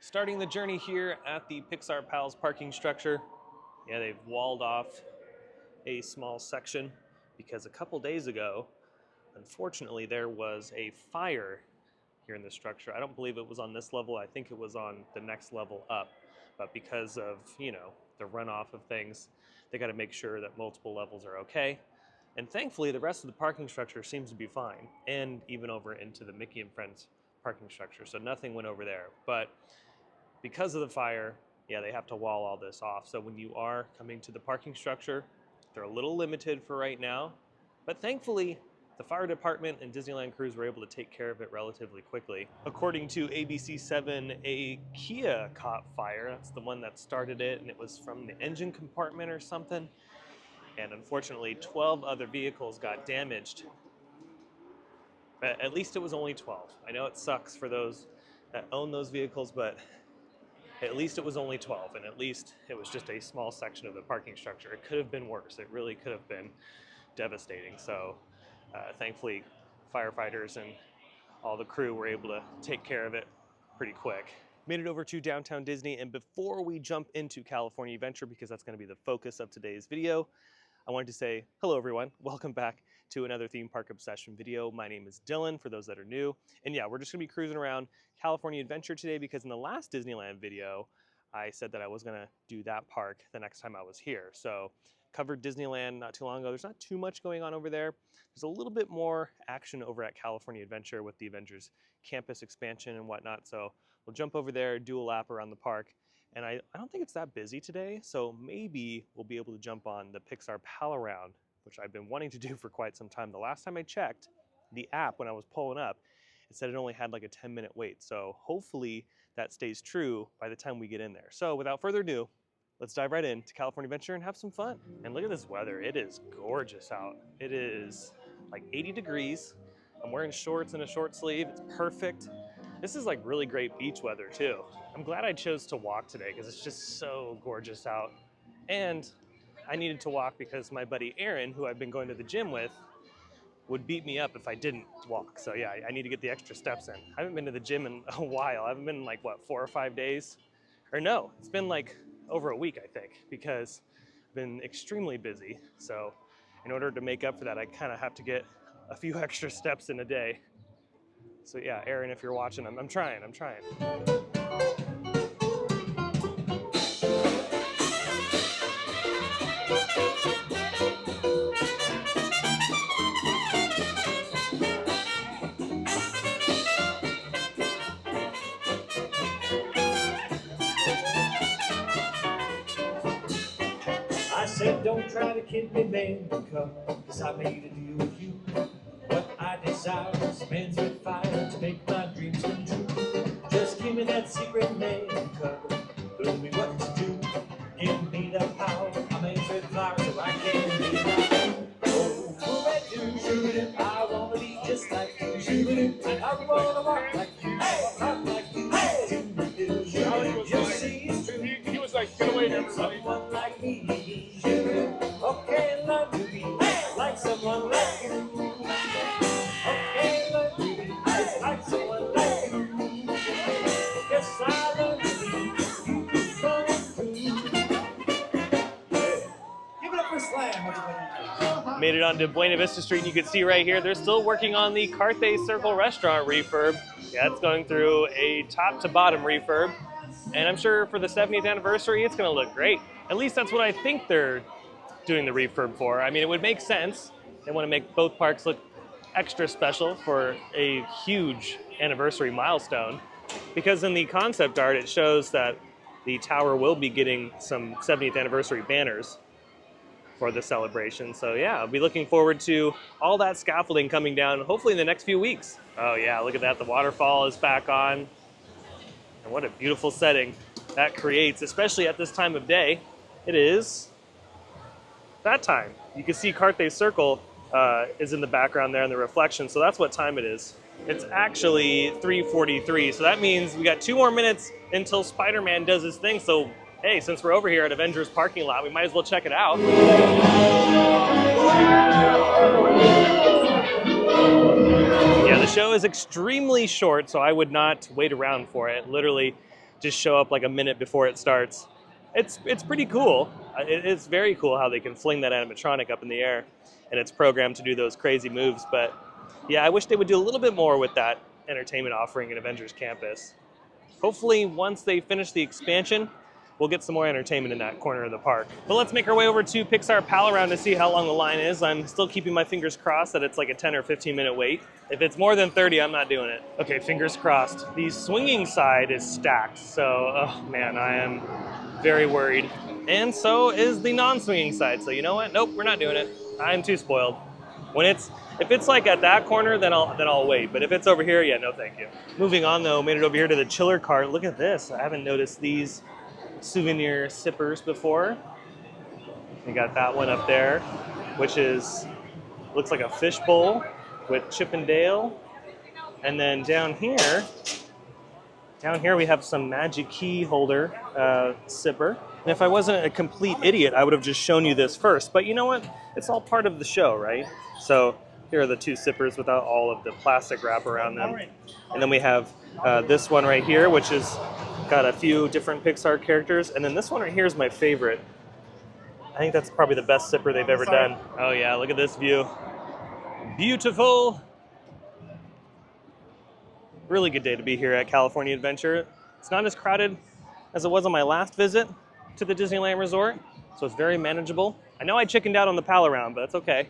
Starting the journey here at the Pixar Pals parking structure. Yeah, they've walled off a small section because a couple days ago, unfortunately, there was a fire here in the structure. I don't believe it was on this level. I think it was on the next level up. But because of, the runoff of things, they got to make sure that multiple levels are okay. And thankfully, the rest of the parking structure seems to be fine, and even over into the Mickey and Friends parking structure. So nothing went over there. But because of the fire, yeah, they have to wall all this off. So when you are coming to the parking structure, they're a little limited for right now. But thankfully, the fire department and Disneyland crews were able to take care of it relatively quickly. According to ABC7, a Kia caught fire. That's the one that started it, and it was from the engine compartment or something. And unfortunately, 12 other vehicles got damaged. But at least it was only 12. I know it sucks for those that own those vehicles, but at least it was only 12, and at least it was just a small section of the parking structure. It could have been worse. It really could have been devastating. So thankfully, firefighters and all the crew were able to take care of it pretty quick. Made it over to downtown Disney, and before we jump into California Adventure, because that's going to be the focus of today's video, I wanted to say hello everyone, welcome back to another theme park obsession video. My name is Dylan, for those that are new. And yeah, we're just gonna be cruising around California Adventure today because in the last Disneyland video, I said that I was gonna do that park the next time I was here. So covered Disneyland not too long ago. There's not too much going on over there. There's a little bit more action over at California Adventure with the Avengers Campus expansion and whatnot. So we'll jump over there, do a lap around the park. And I don't think it's that busy today, so maybe we'll be able to jump on the Pixar Pal Around, which I've been wanting to do for quite some time. The last time I checked the app when I was pulling up, it said it only had like a 10-minute wait. So hopefully that stays true by the time we get in there. So without further ado, let's dive right into California Adventure and have some fun. And look at this weather. It is gorgeous out. It is like 80 degrees. I'm wearing shorts and a short sleeve. It's perfect. This is like really great beach weather too. I'm glad I chose to walk today because it's just so gorgeous out. And I needed to walk because my buddy Aaron, who I've been going to the gym with, would beat me up if I didn't walk. So yeah, I need to get the extra steps in. I haven't been to the gym in a while. I haven't been in like, what, 4 or 5 days? Or no, it's been like over a week, I think, because I've been extremely busy. So in order to make up for that, I kind of have to get a few extra steps in a day. So yeah, Aaron, if you're watching, I'm trying. I said, don't try to kid me, man, cause I made a deal with you. What I desire is spends with fire to make my dreams come true. Just give me that secret man cub, tell me what to do. Give me the power, I'm made with fire so I can be like. Oh, do, shoot it, I wanna be just like you. Shoot it, and I wanna walk like you. Talk like you. You see it's true. He was like, get away, everybody. Someone like me, okay, love to be like someone like you. Okay, love to be just like someone like you. Yes, I love to be so true. Give it up for Slam, everybody. Made it onto Buena Vista Street, and you can see right here, they're still working on the Carthay Circle restaurant refurb. Yeah, it's going through a top to bottom refurb. And I'm sure for the 70th anniversary, it's gonna look great. At least that's what I think they're doing the refurb for. I mean, it would make sense. They wanna make both parks look extra special for a huge anniversary milestone. Because in the concept art, it shows that the tower will be getting some 70th anniversary banners for the celebration. So yeah, I'll be looking forward to all that scaffolding coming down, hopefully in the next few weeks. Oh yeah, look at that, the waterfall is back on. And what a beautiful setting that creates, especially at this time of day. It is that time. You can see Carthay Circle is in the background there in the reflection, so that's what time it is. It's actually 3:43, so that means we got 2 more minutes until Spider-Man does his thing. So hey, since we're over here at Avengers parking lot, we might as well check it out. Yeah, the show is extremely short, so I would not wait around for it. Literally, just show up like a minute before it starts. It's pretty cool. It's very cool how they can fling that animatronic up in the air, and it's programmed to do those crazy moves. But yeah, I wish they would do a little bit more with that entertainment offering at Avengers Campus. Hopefully, once they finish the expansion, we'll get some more entertainment in that corner of the park. But let's make our way over to Pixar Pal Around to see how long the line is. I'm still keeping my fingers crossed that it's like a 10 or 15 minute wait. If it's more than 30, I'm not doing it. Okay, fingers crossed. The swinging side is stacked, so, oh man, I am very worried. And so is the non-swinging side, so you know what? Nope, we're not doing it. I'm too spoiled. If it's like at that corner, then I'll wait. But if it's over here, yeah, no thank you. Moving on though, made it over here to the chiller cart. Look at this. I haven't noticed these souvenir sippers before. We got that one up there, which looks like a fish bowl with Chip and Dale. And then down here we have some Magic Key holder sipper. And if I wasn't a complete idiot, I would have just shown you this first. But you know what? It's all part of the show, right? So here are the two sippers without all of the plastic wrap around them. And then we have this one right here, which is got a few different Pixar characters. And then this one right here is my favorite. I think that's probably the best sipper they've ever done. Oh yeah, look at this view. Beautiful. Really good day to be here at California Adventure. It's not as crowded as it was on my last visit to the Disneyland Resort, so it's very manageable. I know I chickened out on the Pal Around, but that's okay.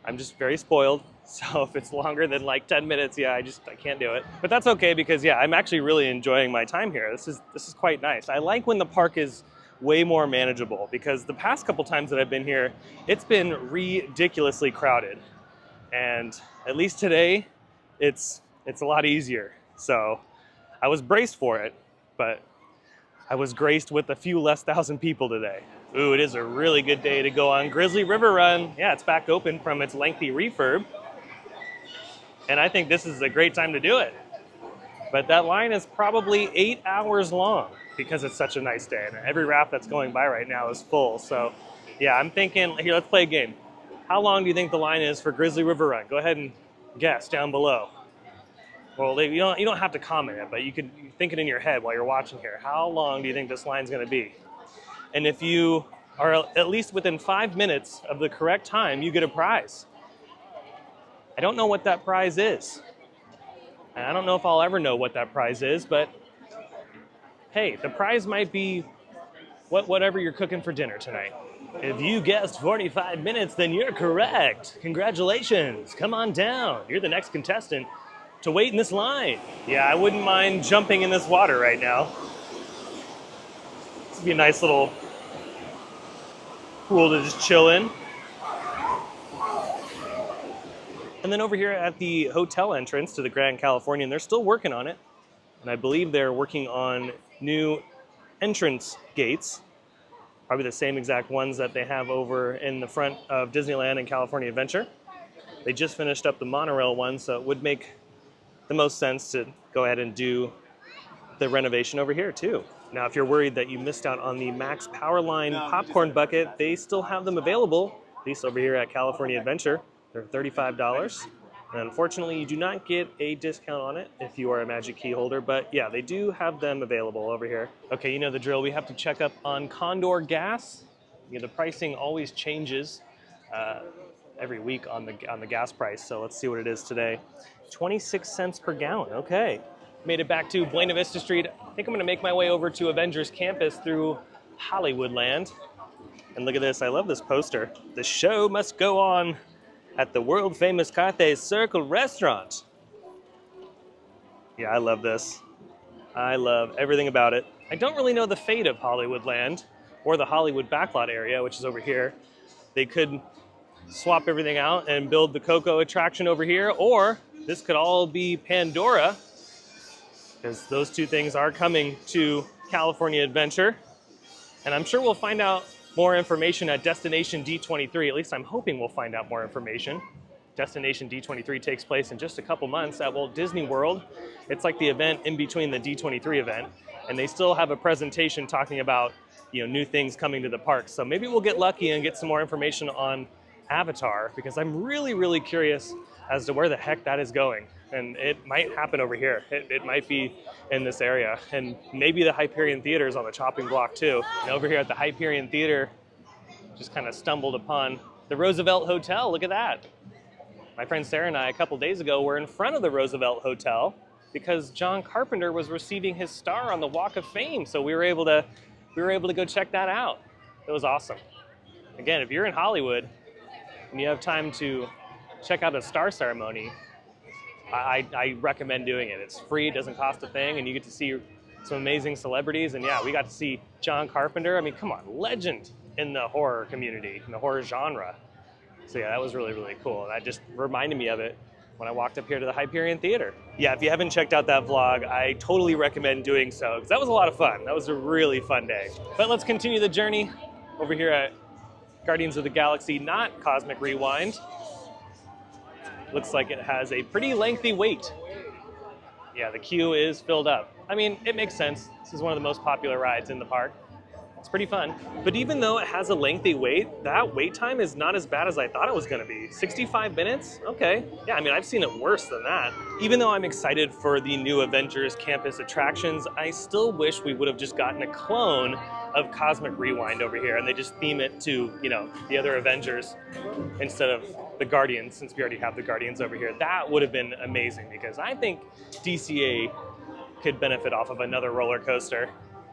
I'm just very spoiled. So if it's longer than like 10 minutes, yeah, I can't do it. But that's okay because yeah, I'm actually really enjoying my time here. This is quite nice. I like when the park is way more manageable because the past couple times that I've been here, it's been ridiculously crowded. And at least today, it's a lot easier. So I was braced for it, but I was graced with a few less thousand people today. Ooh, it is a really good day to go on Grizzly River Run. Yeah, it's back open from its lengthy refurb. And I think this is a great time to do it. But that line is probably 8 hours long because it's such a nice day. And every raft that's going by right now is full. So yeah, I'm thinking, here, let's play a game. How long do you think the line is for Grizzly River Run? Go ahead and guess down below. Well, you don't have to comment it, but you can think it in your head while you're watching here. How long do you think this line's gonna be? And if you are at least within 5 minutes of the correct time, you get a prize. I don't know what that prize is. And I don't know if I'll ever know what that prize is, but hey, the prize might be whatever you're cooking for dinner tonight. If you guessed 45 minutes, then you're correct. Congratulations, come on down. You're the next contestant to wait in this line. Yeah, I wouldn't mind jumping in this water right now. This would be a nice little pool to just chill in. And then over here at the hotel entrance to the Grand Californian, they're still working on it. And I believe they're working on new entrance gates, probably the same exact ones that they have over in the front of Disneyland and California Adventure. They just finished up the monorail one, so it would make the most sense to go ahead and do the renovation over here too. Now, if you're worried that you missed out on the Max Powerline popcorn bucket, they still have them available, at least over here at California Adventure. They're $35. And unfortunately, you do not get a discount on it if you are a Magic Key holder, but yeah, they do have them available over here. Okay, you know the drill. We have to check up on Condor gas. You know, the pricing always changes every week on the gas price, so let's see what it is today. 26 cents per gallon, okay. Made it back to Buena Vista Street. I think I'm gonna make my way over to Avengers Campus through Hollywoodland. And look at this, I love this poster. The show must go on at the world famous Carthay Circle restaurant. Yeah, I love this. I love everything about it. I don't really know the fate of Hollywoodland or the Hollywood backlot area, which is over here. They could swap everything out and build the Coco attraction over here, or this could all be Pandora, because those two things are coming to California Adventure. And I'm sure we'll find out more information at Destination D23. At least I'm hoping we'll find out more information. Destination D23 takes place in just a couple months at Walt Disney World. It's like the event in between the D23 event, and they still have a presentation talking about, you know, new things coming to the park. So maybe we'll get lucky and get some more information on Avatar, because I'm really, really curious as to where the heck that is going. and it might happen over here. It might be in this area, and maybe the Hyperion Theater is on the chopping block too. And over here at the Hyperion Theater, just kind of stumbled upon the Roosevelt Hotel. Look at that. My friend Sarah and I, a couple days ago, were in front of the Roosevelt Hotel because John Carpenter was receiving his star on the Walk of Fame. So we were able to go check that out. It was awesome. Again, if you're in Hollywood and you have time to check out a star ceremony, I recommend doing it. It's free, it doesn't cost a thing, and you get to see some amazing celebrities. And yeah, we got to see John Carpenter. I mean, come on, legend in the horror community, in the horror genre. So yeah, that was really, really cool. And that just reminded me of it when I walked up here to the Hyperion Theater. Yeah, if you haven't checked out that vlog, I totally recommend doing so, because that was a lot of fun. That was a really fun day. But let's continue the journey over here at Guardians of the Galaxy, not Cosmic Rewind. Looks like it has a pretty lengthy wait. Yeah, the queue is filled up. I mean, it makes sense. This is one of the most popular rides in the park. It's pretty fun. But even though it has a lengthy wait, that wait time is not as bad as I thought it was gonna be. 65 minutes? Okay. Yeah, I mean, I've seen it worse than that. Even though I'm excited for the new Avengers Campus attractions, I still wish we would have just gotten a clone of Cosmic Rewind over here, and they just theme it to, you know, the other Avengers instead of the Guardians, since we already have the Guardians over here. That would have been amazing, because I think DCA could benefit off of another roller coaster,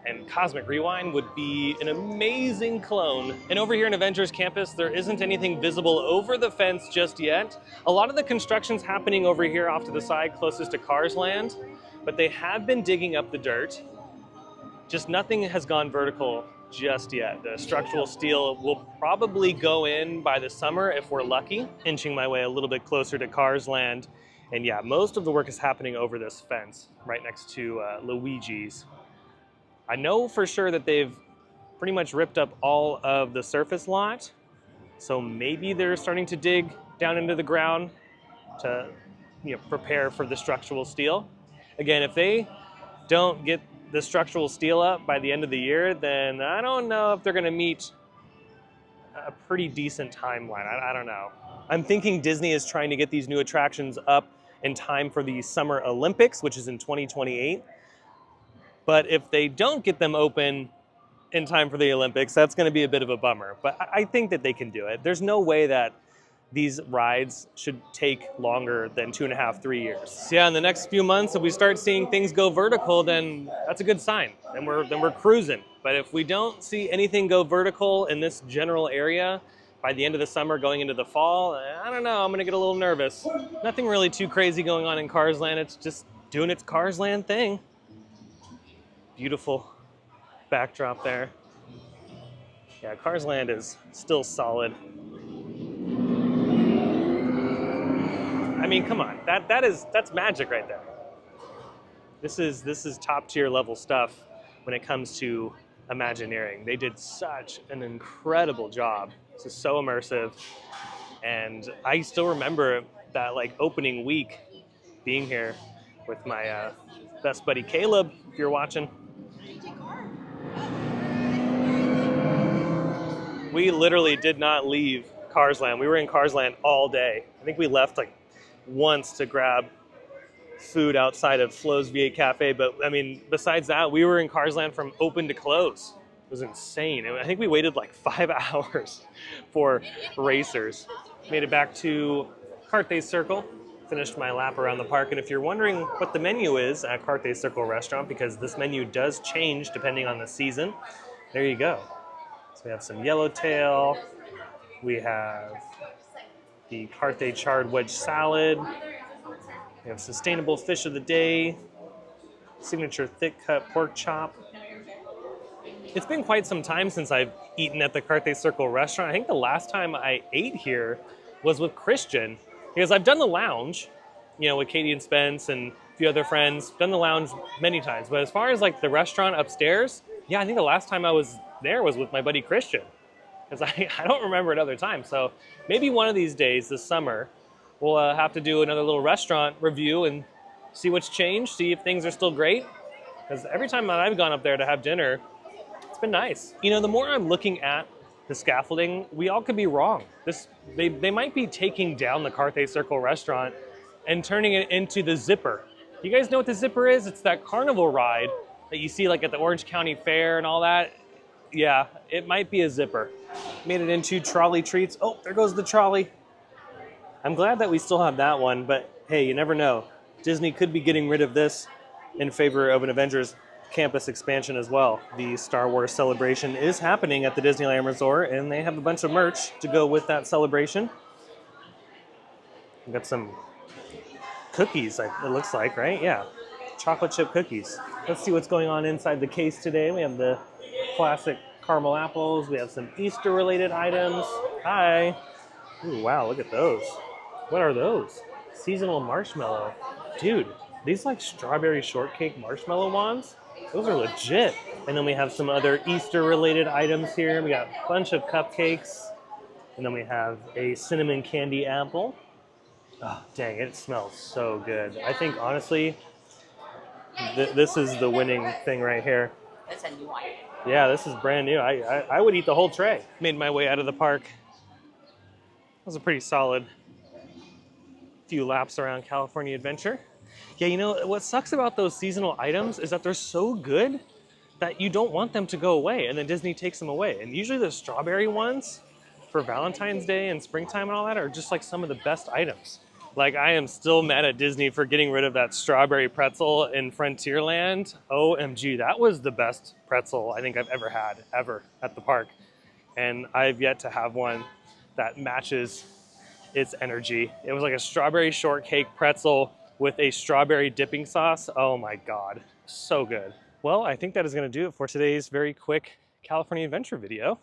and Cosmic Rewind would be an amazing clone. And over here in Avengers Campus, there isn't anything visible over the fence just yet. A lot of the construction's happening over here off to the side closest to Cars Land, but they have been digging up the dirt. Just nothing has gone vertical just yet. The structural steel will probably go in by the summer if we're lucky. Inching my way a little bit closer to Cars Land. And yeah, most of the work is happening over this fence right next to Luigi's. I know for sure that they've pretty much ripped up all of the surface lot. So maybe they're starting to dig down into the ground to, you know, prepare for the structural steel. Again, if they don't get the structural steel up by the end of the year, then I don't know if they're gonna meet a pretty decent timeline. I don't know. I'm thinking Disney is trying to get these new attractions up in time for the Summer Olympics, which is in 2028. But if they don't get them open in time for the Olympics, that's gonna be a bit of a bummer. But I think that they can do it. There's no way that these rides should take longer than 2.5, 3 years. So yeah, in the next few months, if we start seeing things go vertical, then that's a good sign. Then we're cruising. But if we don't see anything go vertical in this general area by the end of the summer, going into the fall, I don't know, I'm gonna get a little nervous. Nothing really too crazy going on in Cars Land. It's just doing its Cars Land thing. Beautiful backdrop there. Yeah, Cars Land is still solid. I mean, come on, that's magic right there. This is top tier level stuff when it comes to Imagineering. They did such an incredible job. This is so immersive, and I still remember that like opening week being here with my best buddy Caleb. If you're watching, we literally did not leave Cars Land. We were in Cars Land all day. I think we left like once to grab food outside of Flo's V8 Cafe, but I mean, besides that, we were in Cars Land from open to close. It was insane. I think we waited like 5 hours for racers. Made it back to Carthay Circle, finished my lap around the park, and if you're wondering what the menu is at Carthay Circle Restaurant, because this menu does change depending on the season, there you go. So we have some yellowtail, we have the Carthay charred wedge salad. We have sustainable fish of the day, signature thick cut pork chop. It's been quite some time since I've eaten at the Carthay Circle restaurant. I think the last time I ate here was with Christian, because I've done the lounge, you know, with Katie and Spence and a few other friends, done the lounge many times. But as far as like the restaurant upstairs, yeah, I think the last time I was there was with my buddy Christian, because I don't remember another time. So maybe one of these days this summer, we'll have to do another little restaurant review and see what's changed, see if things are still great. Because every time that I've gone up there to have dinner, it's been nice. You know, the more I'm looking at the scaffolding, we all could be wrong. They might be taking down the Carthay Circle restaurant and turning it into the Zipper. You guys know what the Zipper is? It's that carnival ride that you see like at the Orange County Fair and all that. Yeah, it might be a Zipper. Made it into trolley treats. Oh, there goes the trolley. I'm glad that we still have that one, but hey, you never know. Disney could be getting rid of this in favor of an Avengers Campus expansion as well. The Star Wars celebration is happening at the Disneyland Resort, and they have a bunch of merch to go with that celebration. We've got some cookies, it looks like, right? Yeah, chocolate chip cookies. Let's see what's going on inside the case today. We have the classic caramel apples. We have some Easter-related items. Hi. Ooh, wow, look at those. What are those? Seasonal marshmallow. Dude, these like strawberry shortcake marshmallow wands? Those are legit. And then we have some other Easter-related items here. We got a bunch of cupcakes. And then we have a cinnamon candy apple. Oh, dang, it smells so good. I think, honestly, this is the winning thing right here. That's a new item. Yeah, this is brand new. I would eat the whole tray. Made my way out of the park. That was a pretty solid few laps around California Adventure. Yeah, you know, what sucks about those seasonal items is that they're so good that you don't want them to go away, and then Disney takes them away. And usually the strawberry ones for Valentine's Day and springtime and all that are just like some of the best items. Like, I am still mad at Disney for getting rid of that strawberry pretzel in Frontierland. OMG, that was the best pretzel I think I've ever had, ever, at the park. And I've yet to have one that matches its energy. It was like a strawberry shortcake pretzel with a strawberry dipping sauce. Oh my God, so good. Well, I think that is gonna do it for today's very quick California Adventure video.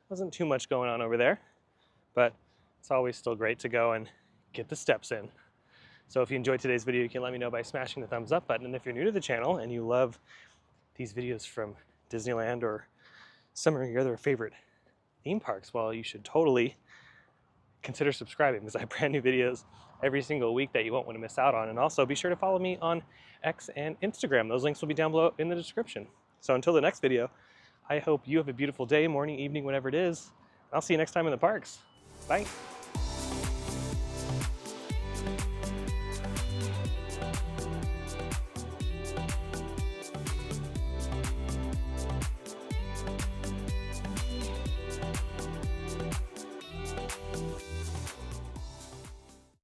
Wasn't too much going on over there, but it's always still great to go and get the steps in. So if you enjoyed today's video, you can let me know by smashing the thumbs up button. And if you're new to the channel and you love these videos from Disneyland or some of your other favorite theme parks, well, you should totally consider subscribing, because I have brand new videos every single week that you won't want to miss out on. And also be sure to follow me on X and Instagram. Those links will be down below in the description. So until the next video, I hope you have a beautiful day, morning, evening, whatever it is. I'll see you next time in the parks. Bye.